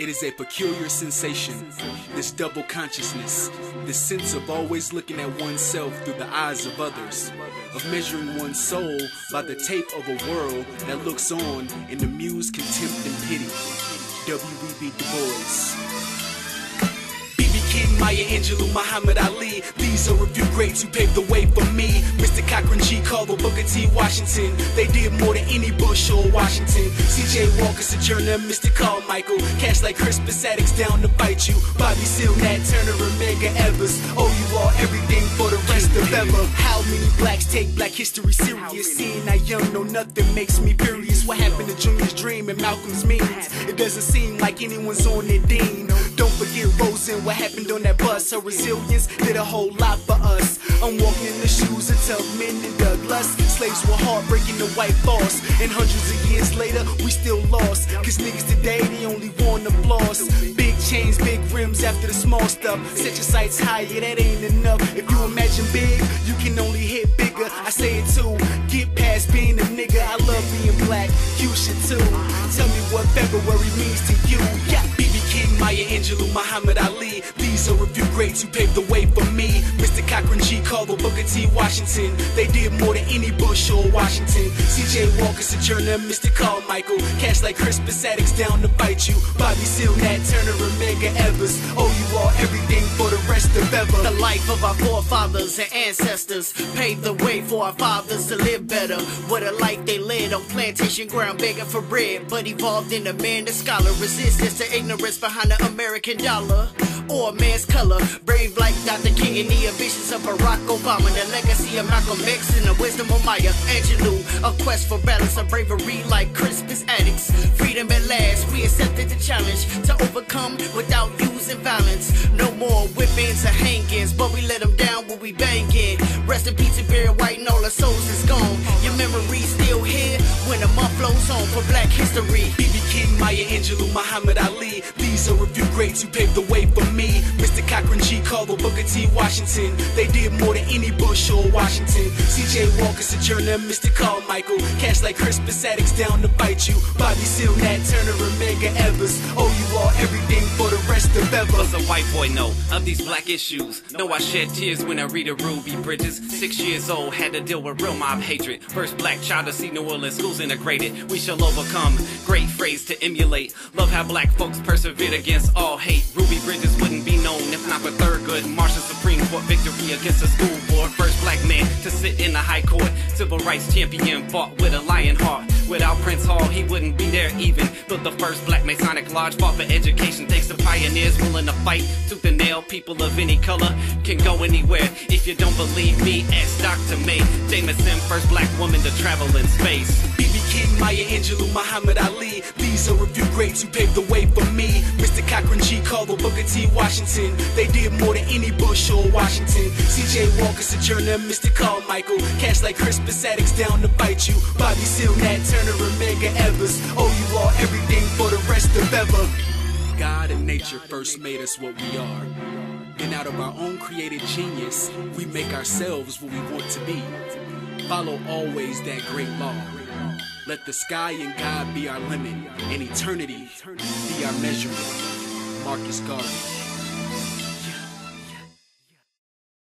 It is a peculiar sensation, this double consciousness, this sense of always looking at oneself through the eyes of others, of measuring one's soul by the tape of a world that looks on in amused contempt and pity. W.E.B. Du Bois. King, Maya Angelou, Muhammad Ali. These are a few greats who paved the way for me. Mr. Cochran, G. Carver, Booker T. Washington. They did more than any Bush or Washington. C.J. Walker, Sojourner, Mr. Carmichael. Cash like Crispus Attucks down to fight you. Bobby Seale, Nat Turner, and Medgar Evers. Owe you all everything for the rest of ever. How many blacks take black history serious? Seeing that young know nothing makes me furious. What happened to Junior's dream and Malcolm's means? It doesn't seem like anyone's on their dean. Don't forget Rosen, what happened on that bus. Her resilience did a whole lot for us. I'm walking in the shoes of tough men and Douglas. Slaves were heartbreaking the white boss, and hundreds of years later we still lost. Cause niggas today, they only want applause. Big chains, big rims after the small stuff. Set your sights higher, that ain't enough. If you imagine big, you can only hit bigger. I say it too, get past being a nigga. I love being black, you should too. Tell me what February means to you. Yeah, B.B. King, Maya Angelou, Muhammad Ali. These are a few greats who paved the way for me. Mr. Cochran, G. Carver, Booker T. Washington. They did more than any Bush or Washington. C.J. Walker, Sojourner, Mr. Carmichael. Cash like Crispus Attucks down to fight you. Bobby Seale, Nat Turner, and Medgar Evers. Owe you all everything for the rest of ever. The life of our forefathers and ancestors paved the way for our fathers to live better. What a life they led on plantation ground begging for bread, but evolved in a man, the scholar. Resistance to ignorance behind the American dollar or a man's color. Brave like Dr. King and the ambitions of Barack Obama. The legacy of Malcolm X and the wisdom of Maya Angelou. A quest for balance of bravery like Crispus Attucks. Freedom at last, we accepted the challenge to overcome without using violence. No more whippings or hangings, but we let them down when we bang it. Rest in peace, Barry White, and all our souls is gone. Your memory's still here when the month flows on for black history. B.B. King, Maya Angelou, Muhammad Ali. These are a few greats who paved the way for me. Mr. Cochran, G. Carver, Booker T. Washington. They did more than any Bush or Washington. C.J. Walker, Sojourner, Mr. Carmichael. Cash like Crispus Attucks down to fight you. Bobby Seale, Nat Turner, and Medgar Evers. Owe you all everything for the rest of ever. What's a white boy know of these black issues? Know I shed tears when I read of Ruby Bridges. 6 years old, had to deal with real mob hatred. First black child to see New Orleans schools integrated. We shall overcome. Great phrase to emulate. Love how black folks persevered against all hate. Ruby Bridges wouldn't be known if not for Thurgood Marshall Supreme Court victory against the school board. First black man to sit in the high court. Civil rights champion fought with a lion heart. Without Prince Hall, he wouldn't be there even. Built the first black Masonic lodge, fought for education thanks to pioneers willing to fight tooth and nail. People of any color can go anywhere. If you don't believe me, ask Dr. May Jameson, first black woman to travel in space. B.B. King, Maya Angelou, Muhammad Ali. These are a few greats who paved the way for me. Mr. Cochran, G. Carver, Booker T. Washington. They did more than any Bush or Washington. C.J. Walker, Sojourner, Mr. Carmichael. Cash like Crispus Attucks down to fight you. Bobby Seale, Nat Turner, and Medgar Evers. Owe you all everything for the rest of ever. God and nature first made us what we are. Then out of our own created genius, we make ourselves what we want to be. Follow always that great law. Let the sky and God be our limit, and eternity be our measurement. Marcus Garvey.